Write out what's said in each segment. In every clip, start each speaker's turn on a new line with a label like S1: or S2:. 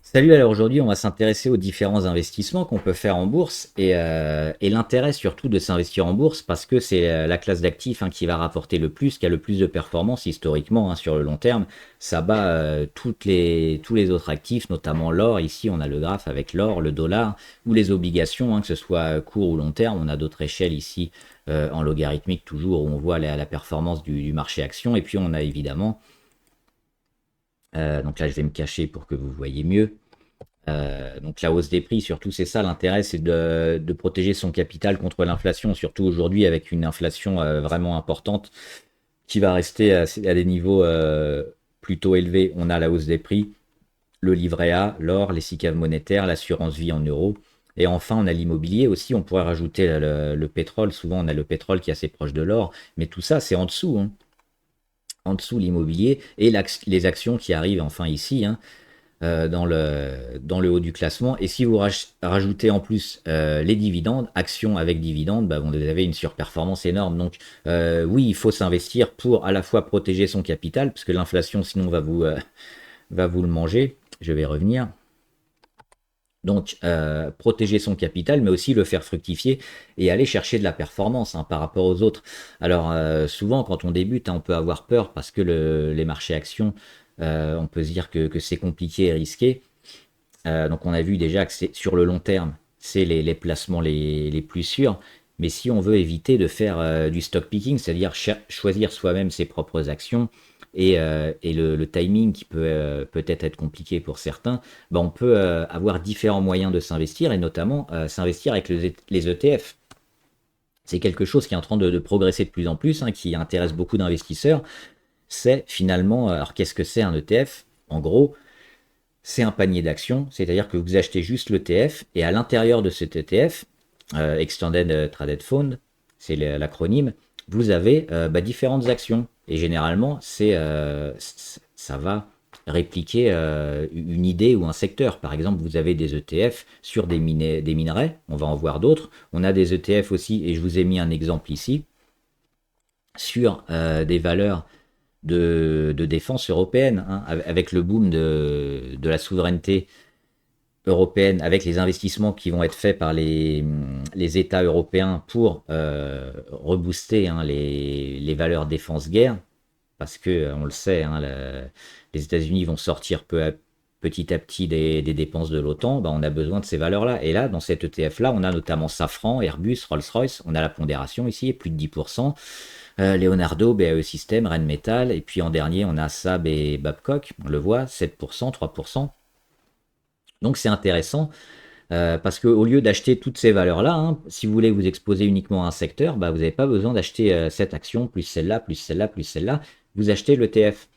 S1: Salut, alors aujourd'hui on va s'intéresser aux différents investissements qu'on peut faire en bourse et l'intérêt surtout de s'investir en bourse parce que c'est la classe d'actifs qui va rapporter le plus, qui a le plus de performance historiquement sur le long terme. Ça bat tous les autres actifs, notamment l'or. Ici on a le graphe avec l'or, le dollar ou les obligations, que ce soit court ou long terme. On a d'autres échelles ici en logarithmique toujours où on voit la performance du marché action. Et puis on a évidemment, donc là je vais me cacher pour que vous voyez mieux. Donc la hausse des prix, surtout, c'est ça l'intérêt, c'est de protéger son capital contre l'inflation, surtout aujourd'hui avec une inflation vraiment importante qui va rester à des niveaux plutôt élevés. On a la hausse des prix, le livret A, l'or, les SICAV monétaires, l'assurance vie en euros. Et enfin, on a l'immobilier aussi, on pourrait rajouter le pétrole. Souvent, on a le pétrole qui est assez proche de l'or, mais tout ça, c'est en dessous. En dessous, l'immobilier et les actions qui arrivent enfin ici. Dans le haut du classement. Et si vous rajoutez en plus les dividendes, actions avec dividendes, bah, vous avez une surperformance énorme. Donc oui, il faut s'investir pour à la fois protéger son capital, parce que l'inflation sinon va vous le manger. Je vais revenir. Donc, protéger son capital, mais aussi le faire fructifier et aller chercher de la performance par rapport aux autres. Alors, souvent, quand on débute, on peut avoir peur parce que les marchés actions, on peut se dire que c'est compliqué et risqué. Donc, on a vu déjà que c'est sur le long terme, c'est les placements les plus sûrs. Mais si on veut éviter de faire du stock picking, c'est-à-dire choisir soi-même ses propres actions, et le timing qui peut-être être compliqué pour certains, bah, on peut avoir différents moyens de s'investir et notamment s'investir avec les ETF. C'est quelque chose qui est en train de progresser de plus en plus, qui intéresse beaucoup d'investisseurs. C'est finalement, alors qu'est-ce que c'est un ETF? En gros, c'est un panier d'actions, c'est-à-dire que vous achetez juste l'ETF et à l'intérieur de cet ETF, Extended Traded Fund, c'est l'acronyme, vous avez différentes actions. Et généralement, ça va répliquer une idée ou un secteur. Par exemple, vous avez des ETF sur des minerais, on va en voir d'autres. On a des ETF aussi, et je vous ai mis un exemple ici, sur des valeurs de défense européenne, avec le boom de la souveraineté européenne, avec les investissements qui vont être faits par les États européens pour rebooster les valeurs défense-guerre, parce que on le sait, les États-Unis vont sortir petit à petit des dépenses de l'OTAN, bah, on a besoin de ces valeurs-là. Et là, dans cet ETF-là, on a notamment Safran, Airbus, Rolls-Royce, on a la pondération ici, plus de 10%. Leonardo, BAE System, Rheinmetall, et puis en dernier, on a Saab et Babcock, on le voit, 7%, 3%. Donc c'est intéressant parce qu'au lieu d'acheter toutes ces valeurs-là, si vous voulez vous exposer uniquement à un secteur, bah, vous n'avez pas besoin d'acheter cette action, plus celle-là, plus celle-là, plus celle-là. Vous achetez l'ETF.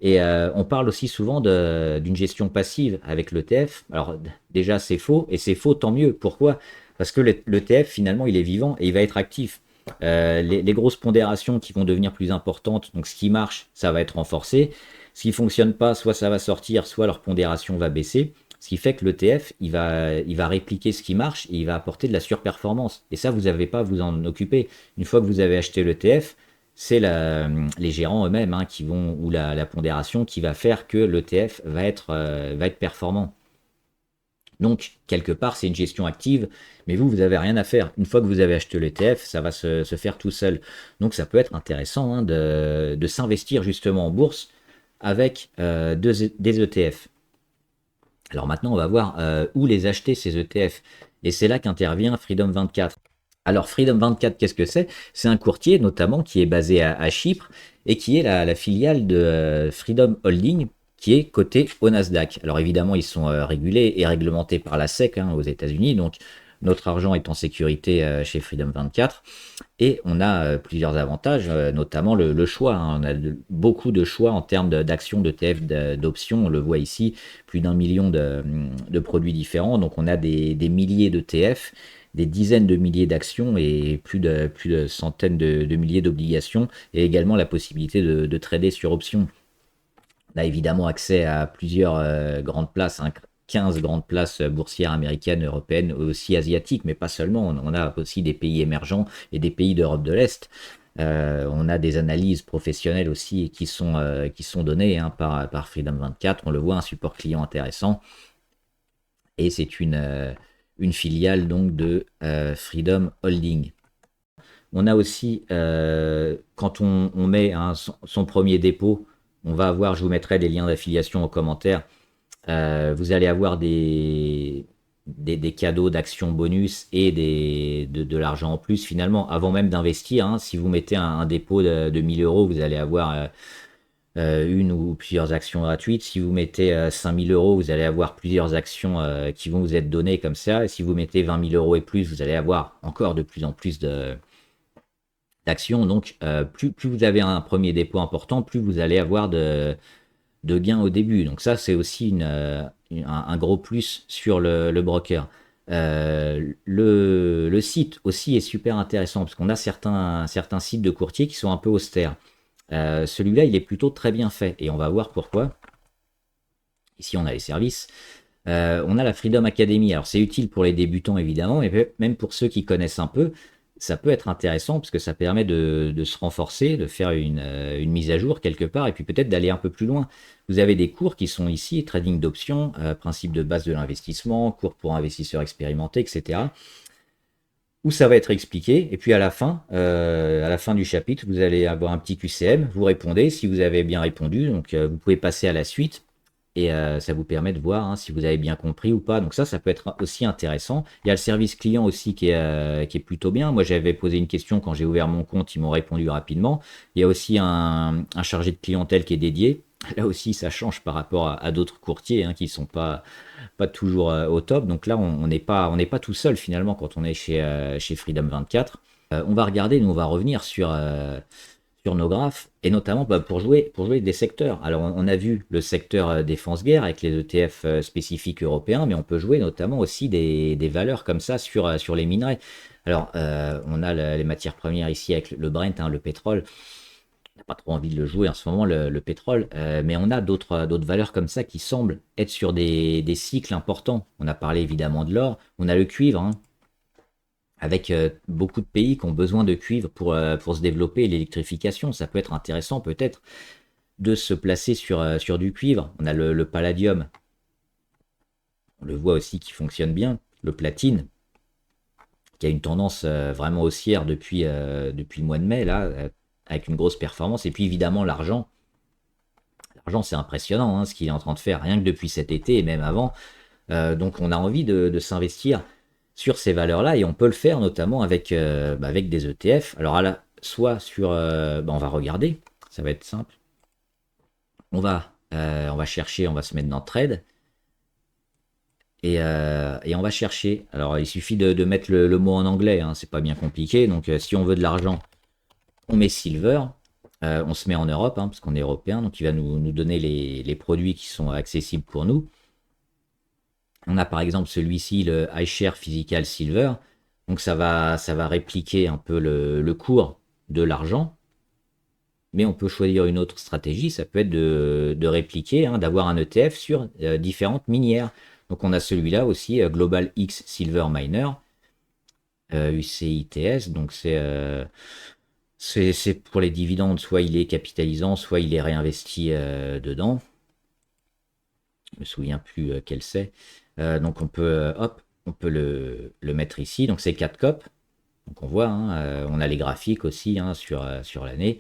S1: Et on parle aussi souvent d'une gestion passive avec l'ETF. Alors déjà c'est faux, et c'est faux tant mieux. Pourquoi? Parce que l'ETF finalement il est vivant et il va être actif. Les grosses pondérations qui vont devenir plus importantes, donc ce qui marche, ça va être renforcé. Ce qui fonctionne pas, soit ça va sortir, soit leur pondération va baisser. Ce qui fait que l'ETF, il va répliquer ce qui marche et il va apporter de la surperformance. Et ça, vous n'avez pas à vous en occuper. Une fois que vous avez acheté l'ETF, c'est les gérants eux-mêmes qui vont, ou la pondération qui va faire que l'ETF va être performant. Donc, quelque part, c'est une gestion active, mais vous n'avez rien à faire. Une fois que vous avez acheté l'ETF, ça va se faire tout seul. Donc, ça peut être intéressant de s'investir justement en bourse avec des ETF. Alors maintenant, on va voir où les acheter, ces ETF. Et c'est là qu'intervient Freedom 24. Alors Freedom 24, qu'est-ce que c'est? C'est un courtier notamment qui est basé à Chypre et qui est la filiale de Freedom Holding qui est coté au Nasdaq. Alors évidemment, ils sont régulés et réglementés par la SEC aux États-Unis, donc notre argent est en sécurité chez Freedom 24 et on a plusieurs avantages, notamment le choix. On a beaucoup de choix en termes d'actions, d'ETF, d'options. On le voit ici, plus d'un million de produits différents. Donc on a des milliers d'ETF, des dizaines de milliers d'actions et plus de centaines de milliers d'obligations, et également la possibilité de trader sur options. On a évidemment accès à plusieurs grandes places, 15 grandes places boursières américaines, européennes, aussi asiatiques, mais pas seulement. On a aussi des pays émergents et des pays d'Europe de l'Est. On a des analyses professionnelles aussi qui sont données par Freedom 24. On le voit, un support client intéressant. et c'est une filiale donc de Freedom Holding. On a aussi, quand on met son premier dépôt, on va avoir, je vous mettrai des liens d'affiliation en commentaire, vous allez avoir des cadeaux d'actions bonus et de l'argent en plus finalement avant même d'investir, hein. Si vous mettez un dépôt de 1000 euros, vous allez avoir une ou plusieurs actions gratuites. Si vous mettez 5000 euros, vous allez avoir plusieurs actions qui vont vous être données comme ça. Et si vous mettez 20 000 euros et plus, vous allez avoir encore de plus en plus d'actions. Donc plus vous avez un premier dépôt important, plus vous allez avoir de gains au début. Donc ça, c'est aussi un gros plus sur le broker. Le site aussi est super intéressant parce qu'on a certains sites de courtiers qui sont un peu austères. Celui-là, il est plutôt très bien fait et on va voir pourquoi. Ici, on a les services. On a la Freedom Academy. Alors, c'est utile pour les débutants évidemment, mais même pour ceux qui connaissent un peu, ça peut être intéressant parce que ça permet de se renforcer, de faire une mise à jour quelque part et puis peut-être d'aller un peu plus loin. Vous avez des cours qui sont ici, trading d'options, principe de base de l'investissement, cours pour investisseurs expérimentés, etc. Où ça va être expliqué. Et puis à la fin du chapitre, vous allez avoir un petit QCM, vous répondez si vous avez bien répondu. Donc vous pouvez passer à la suite et ça vous permet de voir, hein, si vous avez bien compris ou pas. Donc ça peut être aussi intéressant. Il y a le service client aussi qui est plutôt bien. Moi, j'avais posé une question quand j'ai ouvert mon compte, ils m'ont répondu rapidement. Il y a aussi un chargé de clientèle qui est dédié. Là aussi, ça change par rapport à d'autres courtiers, hein, qui sont pas toujours au top. Donc là, on n'est pas tout seul finalement quand on est chez Freedom 24. On va regarder, nous on va revenir sur nos graphes, et notamment pour jouer des secteurs. Alors on a vu le secteur défense-guerre avec les ETF spécifiques européens, mais on peut jouer notamment aussi des valeurs comme ça sur les minerais. Alors on a les matières premières ici avec le Brent, hein, le pétrole. On n'a pas trop envie de le jouer en ce moment, le pétrole, mais on a d'autres valeurs comme ça qui semblent être sur des cycles importants. On a parlé évidemment de l'or, on a le cuivre, hein, avec beaucoup de pays qui ont besoin de cuivre pour se développer, l'électrification. Ça peut être intéressant peut-être de se placer sur du cuivre. On a le palladium, on le voit aussi qui fonctionne bien. Le platine, qui a une tendance vraiment haussière depuis le mois de mai, là, avec une grosse performance. Et puis évidemment l'argent. L'argent, c'est impressionnant, hein, ce qu'il est en train de faire, rien que depuis cet été et même avant. Donc on a envie de s'investir sur ces valeurs-là et on peut le faire notamment avec des ETF. Alors soit on va regarder, ça va être simple. On va chercher, on va se mettre dans Trade et on va chercher. Alors il suffit de mettre le mot en anglais, hein, c'est pas bien compliqué. Donc si on veut de l'argent, on met Silver. On se met en Europe, hein, parce qu'on est européen, donc il va nous donner les produits qui sont accessibles pour nous. On a par exemple celui-ci, le iShare Physical Silver. Donc ça va répliquer un peu le cours de l'argent. Mais on peut choisir une autre stratégie, ça peut être de répliquer, hein, d'avoir un ETF sur différentes minières. Donc on a celui-là aussi, Global X Silver Miner, UCITS. Donc c'est pour les dividendes, soit il est capitalisant, soit il est réinvesti dedans. Je me souviens plus quel c'est. Donc on peut le mettre ici. Donc c'est 4 COP. Donc on voit, hein, on a les graphiques aussi, hein, sur l'année.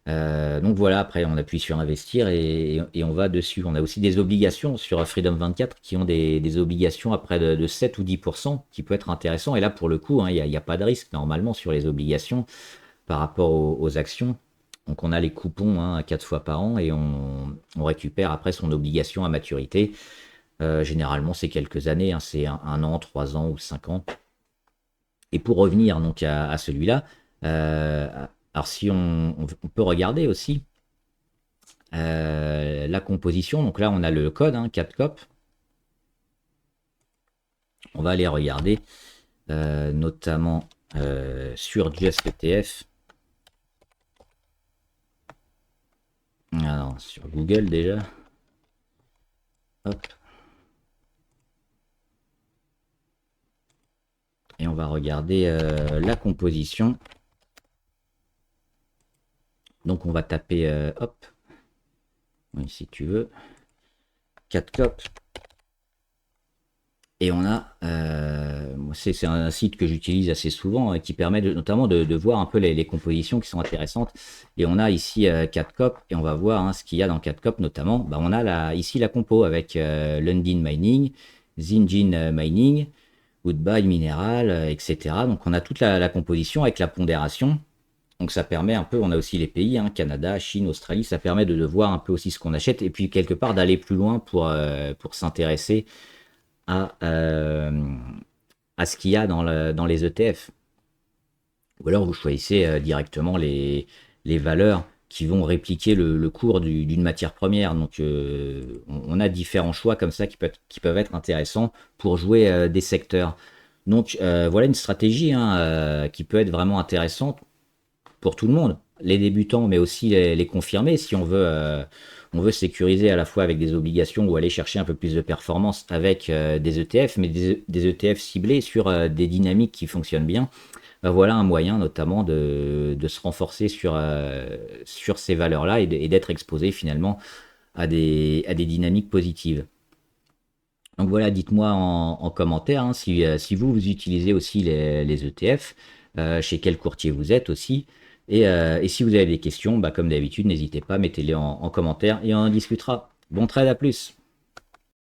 S1: Donc voilà, après on appuie sur investir et on va dessus. On a aussi des obligations sur Freedom 24 qui ont des obligations à près de 7 ou 10% qui peut être intéressant. Et là pour le coup, hein, il n'y a pas de risque normalement sur les obligations par rapport aux actions. Donc on a les coupons, hein, 4 fois par an et on récupère après son obligation à maturité. Généralement c'est quelques années, hein, c'est un an, 3 ans ou 5 ans. Et pour revenir donc à celui-là, alors si on peut regarder aussi la composition. Donc là on a le code, hein, 4COP. On va aller regarder notamment sur Just ETF. Alors, sur Google déjà. Hop. Et on va regarder la composition. Donc on va taper, hop, oui, si tu veux, 4 COP. Et on a, c'est un site que j'utilise assez souvent et qui permet notamment de voir un peu les compositions qui sont intéressantes. Et on a ici 4COP et on va voir hein, ce qu'il y a dans 4COP notamment. Bah, on a ici la compo avec Lundin Mining, Zijin Mining, Woodbine Mineral, etc. Donc on a toute la composition avec la pondération. Donc ça permet un peu, on a aussi les pays, hein, Canada, Chine, Australie, ça permet de voir un peu aussi ce qu'on achète et puis quelque part d'aller plus loin pour s'intéresser à, à ce qu'il y a dans les ETF. Ou alors vous choisissez directement les valeurs qui vont répliquer le cours d'une matière première. Donc on a différents choix comme ça qui peuvent être intéressants pour jouer des secteurs. Donc voilà une stratégie hein, qui peut être vraiment intéressante pour tout le monde, les débutants, mais aussi les confirmés, si on veut sécuriser à la fois avec des obligations ou aller chercher un peu plus de performance avec des ETF, mais des ETF ciblés sur des dynamiques qui fonctionnent bien. Voilà un moyen notamment de se renforcer sur ces valeurs-là et d'être exposé finalement à des dynamiques positives. Donc voilà, dites-moi en commentaire hein, si vous utilisez aussi les ETF, chez quel courtier vous êtes aussi. Et si vous avez des questions, bah, comme d'habitude, n'hésitez pas, mettez-les en commentaire et on en discutera. Bon trade, à plus!